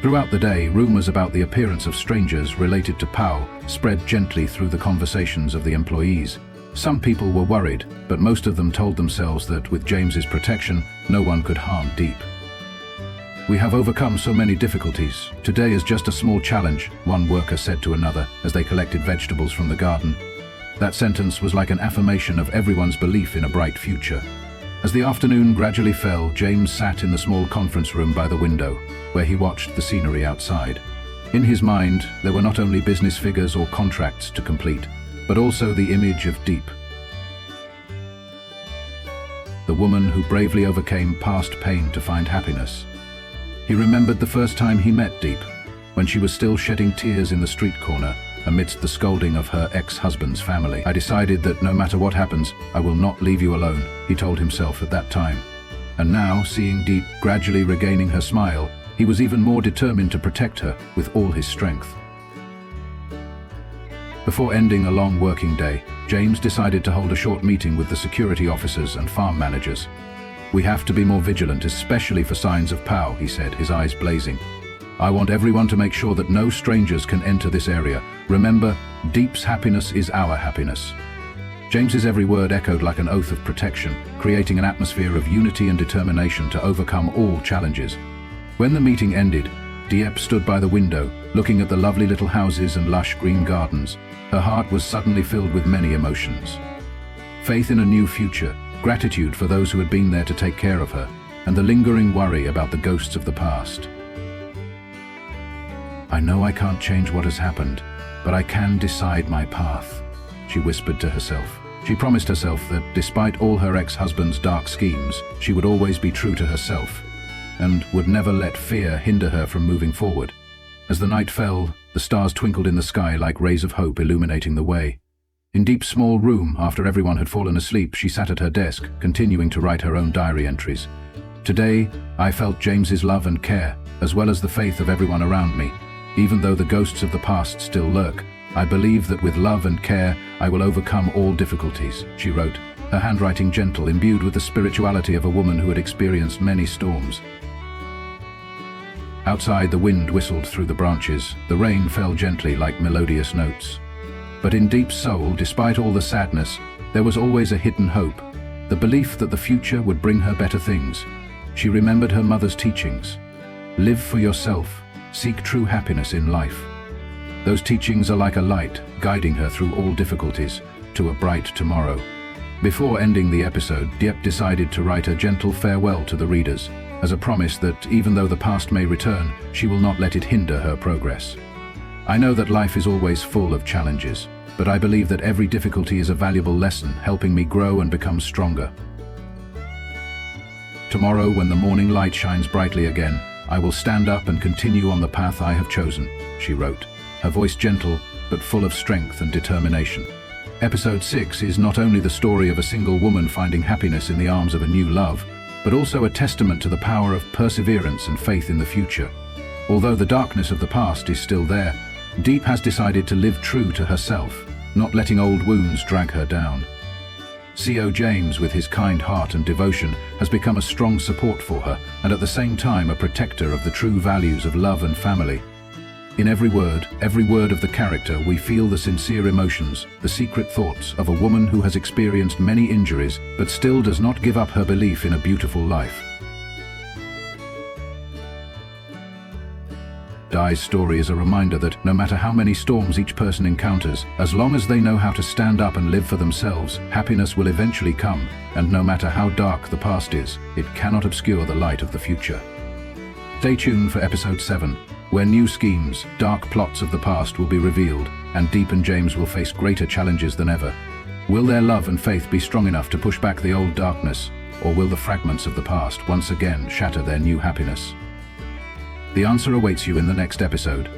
Throughout the day, rumors about the appearance of strangers related to Pao spread gently through the conversations of the employees. Some people were worried, but most of them told themselves that with James's protection, no one could harm Diep. "We have overcome so many difficulties. Today is just a small challenge," one worker said to another as they collected vegetables from the garden. That sentence was like an affirmation of everyone's belief in a bright future. As the afternoon gradually fell, James sat in the small conference room by the window, where he watched the scenery outside. In his mind, there were not only business figures or contracts to complete, but also the image of Diep, the woman who bravely overcame past pain to find happiness. He remembered the first time he met Diep, when she was still shedding tears in the street corner amidst the scolding of her ex-husband's family. "I decided that no matter what happens, I will not leave you alone," he told himself at that time. And now, seeing Diep gradually regaining her smile, he was even more determined to protect her with all his strength. Before ending a long working day, James decided to hold a short meeting with the security officers and farm managers. "We have to be more vigilant, especially for signs of Pao," he said, his eyes blazing. "I want everyone to make sure that no strangers can enter this area. Remember, Diep's happiness is our happiness." James's every word echoed like an oath of protection, creating an atmosphere of unity and determination to overcome all challenges. When the meeting ended, Diep stood by the window, looking at the lovely little houses and lush green gardens. Her heart was suddenly filled with many emotions. Faith in a new future, gratitude for those who had been there to take care of her, and the lingering worry about the ghosts of the past. "I know I can't change what has happened, but I can decide my path," she whispered to herself. She promised herself that despite all her ex-husband's dark schemes, she would always be true to herself, and would never let fear hinder her from moving forward. As the night fell, the stars twinkled in the sky like rays of hope illuminating the way. In Diep's small room, after everyone had fallen asleep, she sat at her desk, continuing to write her own diary entries. "Today, I felt James's love and care, as well as the faith of everyone around me. Even though the ghosts of the past still lurk, I believe that with love and care, I will overcome all difficulties," she wrote, her handwriting gentle, imbued with the spirituality of a woman who had experienced many storms. Outside, the wind whistled through the branches. The rain fell gently like melodious notes. But in Diep's soul, despite all the sadness, there was always a hidden hope, the belief that the future would bring her better things. She remembered her mother's teachings. "Live for yourself. Seek true happiness in life." Those teachings are like a light, guiding her through all difficulties to a bright tomorrow. Before ending the episode, Diep decided to write a gentle farewell to the readers, as a promise that even though the past may return, she will not let it hinder her progress. "I know that life is always full of challenges, but I believe that every difficulty is a valuable lesson, helping me grow and become stronger. Tomorrow, when the morning light shines brightly again, I will stand up and continue on the path I have chosen," she wrote, her voice gentle but full of strength and determination. Episode 6 is not only the story of a single woman finding happiness in the arms of a new love, but also a testament to the power of perseverance and faith in the future. Although the darkness of the past is still there, Diep has decided to live true to herself, not letting old wounds drag her down. CO James, with his kind heart and devotion, has become a strong support for her, and at the same time a protector of the true values of love and family. In every word of the character, we feel the sincere emotions, the secret thoughts of a woman who has experienced many injuries, but still does not give up her belief in a beautiful life. Di's story is a reminder that no matter how many storms each person encounters, as long as they know how to stand up and live for themselves, happiness will eventually come, and no matter how dark the past is, it cannot obscure the light of the future. Stay tuned for episode 7, where new schemes, dark plots of the past will be revealed, and Diep and James will face greater challenges than ever. Will their love and faith be strong enough to push back the old darkness, or will the fragments of the past once again shatter their new happiness? The answer awaits you in the next episode.